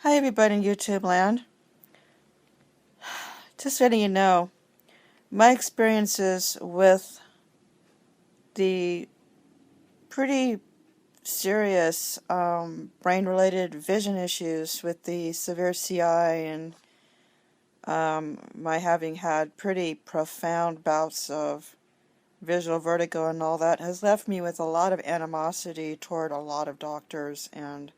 Hi everybody in YouTube land. Just letting you know, my experiences with the pretty serious brain-related vision issues with the severe CI and my having had pretty profound bouts of visual vertigo and all that has left me with a lot of animosity toward a lot of doctors and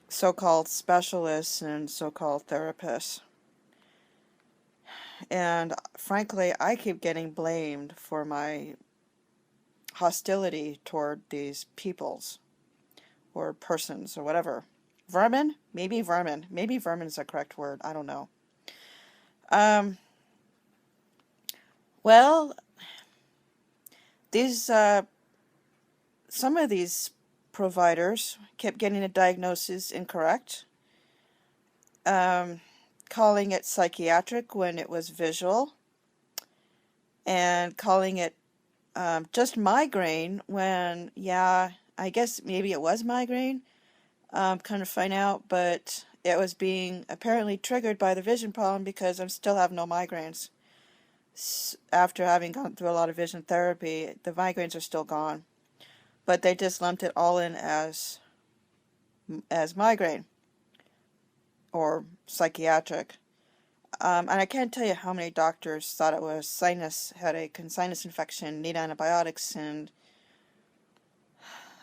so-called specialists and so-called therapists. And frankly, I keep getting blamed for my hostility toward these peoples or persons or whatever. Vermin? Maybe vermin. Maybe vermin is the correct word. I don't know. Um, well, these some of these providers kept getting the diagnosis incorrect, calling it psychiatric when it was visual, and calling it just migraine when, yeah, I guess maybe it was migraine, kind of find out, but it was being apparently triggered by the vision problem because I still have no migraines. After having gone through a lot of vision therapy, the migraines are still gone, but they just lumped it all in as migraine or psychiatric. And I can't tell you how many doctors thought it was sinus headache and sinus infection, need antibiotics, and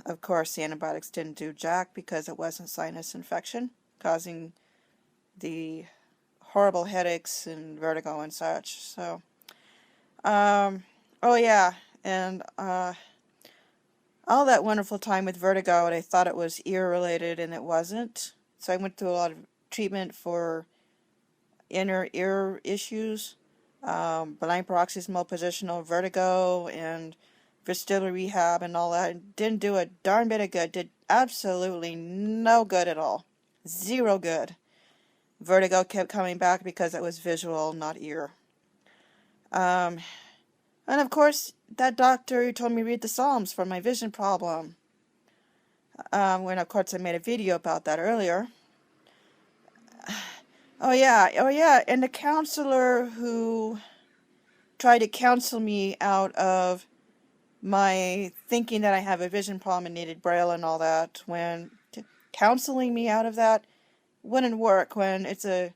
of course the antibiotics didn't do jack because it wasn't sinus infection, causing the horrible headaches and vertigo and such. So, oh yeah, and all that wonderful time with vertigo, and I thought it was ear related, and it wasn't. So I went through a lot of treatment for inner ear issues, benign paroxysmal positional vertigo, and vestibular rehab and all that. It didn't do a darn bit of good. Did absolutely no good at all. Zero good. Vertigo kept coming back because it was visual, not ear. And of course, that doctor who told me to read the Psalms for my vision problem. When of course I made a video about that earlier. Oh yeah, and the counselor who tried to counsel me out of my thinking that I have a vision problem and needed Braille and all that, when counseling me out of that wouldn't work when it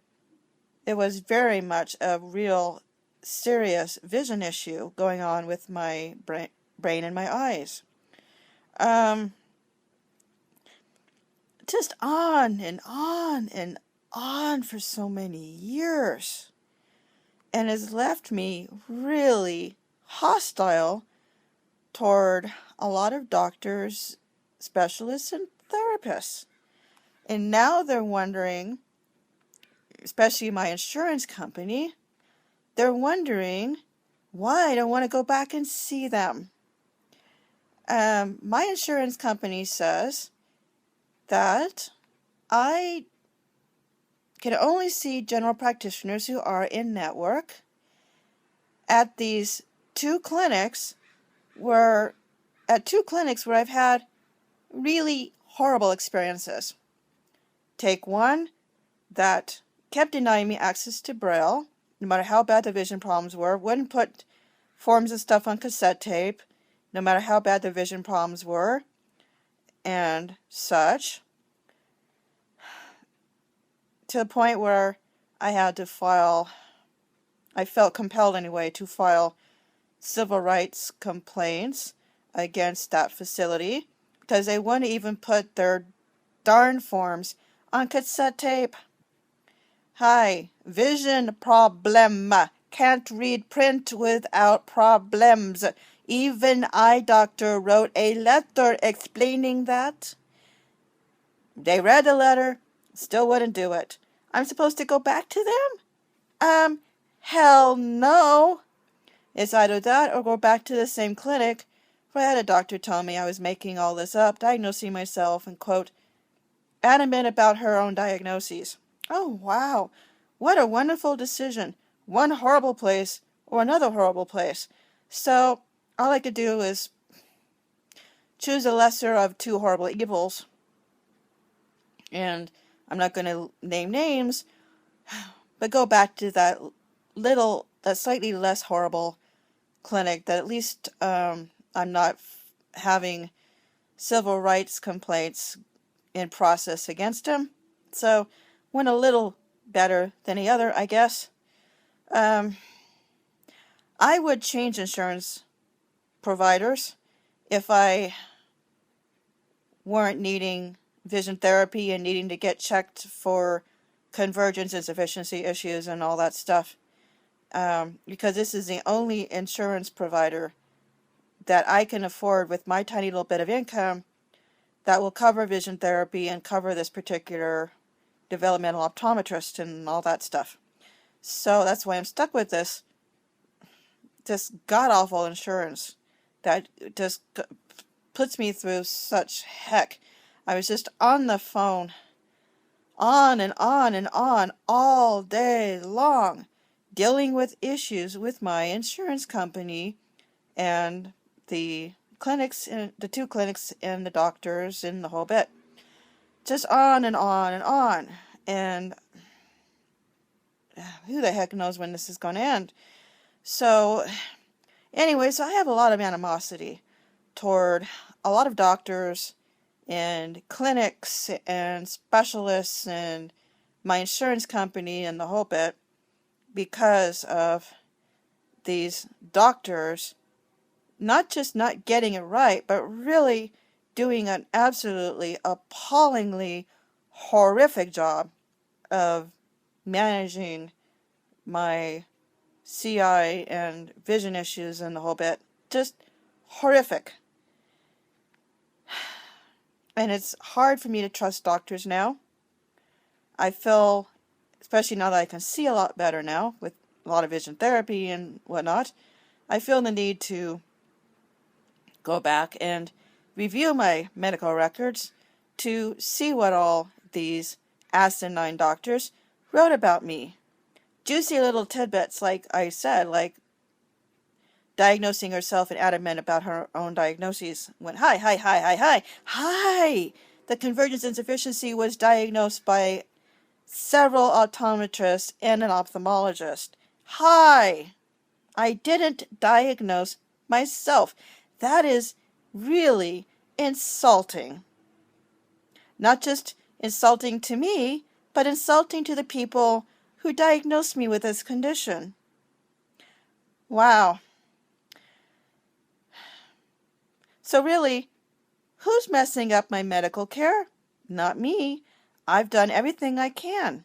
was very much a real serious vision issue going on with my brain and my eyes. Just on and on and on for so many years, and has left me really hostile toward a lot of doctors, specialists, and therapists. And now they're wondering, especially my insurance company, they're wondering why I don't want to go back and see them. My insurance company says that I can only see general practitioners who are in network at these two clinics where I've had really horrible experiences. Take one that kept denying me access to Braille, no matter how bad the vision problems were, wouldn't put forms of stuff on cassette tape, no matter how bad the vision problems were, and such, to the point where I felt compelled anyway, to file civil rights complaints against that facility because they wouldn't even put their darn forms on cassette tape. Hi, vision problem. Can't read print without problems. Even eye doctor wrote a letter explaining that. They read the letter, still wouldn't do it. I'm supposed to go back to them? Hell no. It's either that or go back to the same clinic where I had a doctor tell me I was making all this up, diagnosing myself, and, quote, adamant about her own diagnoses. Oh, wow. What a wonderful decision. One horrible place or another horrible place. So all I could do is choose the lesser of two horrible evils. And I'm not going to name names, but go back to that slightly less horrible clinic that at least I'm not having civil rights complaints in process against him. So went a little better than the other, I guess. I would change insurance providers if I weren't needing vision therapy and needing to get checked for convergence insufficiency issues and all that stuff. Because this is the only insurance provider that I can afford with my tiny little bit of income that will cover vision therapy and cover this particular developmental optometrist and all that stuff. So that's why I'm stuck with this god-awful insurance that just puts me through such heck. I was just on the phone, on and on and on, all day long, dealing with issues with my insurance company and the clinics, the two clinics and the doctors and the whole bit. Just on and on and on. And who the heck knows when this is going to end. So, anyways, I have a lot of animosity toward a lot of doctors and clinics and specialists and my insurance company and the whole bit because of these doctors not just not getting it right, but really doing an absolutely appallingly horrific job of managing my CI and vision issues and the whole bit. Just horrific. And it's hard for me to trust doctors now. I feel, especially now that I can see a lot better now with a lot of vision therapy and whatnot, I feel the need to go back and review my medical records to see what all these asinine doctors wrote about me. Juicy little tidbits, like I said, like diagnosing herself and adamant about her own diagnoses. Went, hi. The convergence insufficiency was diagnosed by several optometrists and an ophthalmologist. Hi! I didn't diagnose myself. That is really insulting. Not just insulting to me, but insulting to the people who diagnosed me with this condition. Wow. So really, who's messing up my medical care? Not me. I've done everything I can.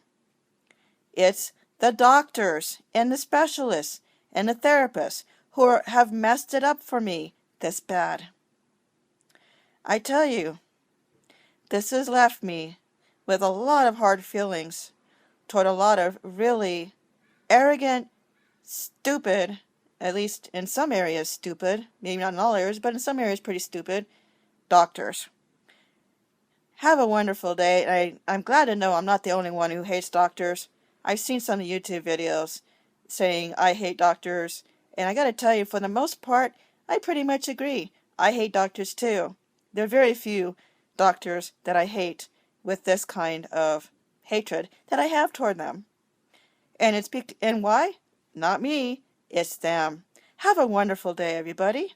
It's the doctors and the specialists and the therapists who have messed it up for me this bad. I tell you, this has left me with a lot of hard feelings toward a lot of really arrogant, stupid, at least in some areas stupid, maybe not in all areas, but in some areas pretty stupid, doctors. Have a wonderful day. I'm glad to know I'm not the only one who hates doctors. I've seen some YouTube videos saying I hate doctors, and I gotta tell you, for the most part, I pretty much agree. I hate doctors too. There are very few doctors that I hate with this kind of hatred that I have toward them. And why? Not me. It's them. Have a wonderful day, everybody.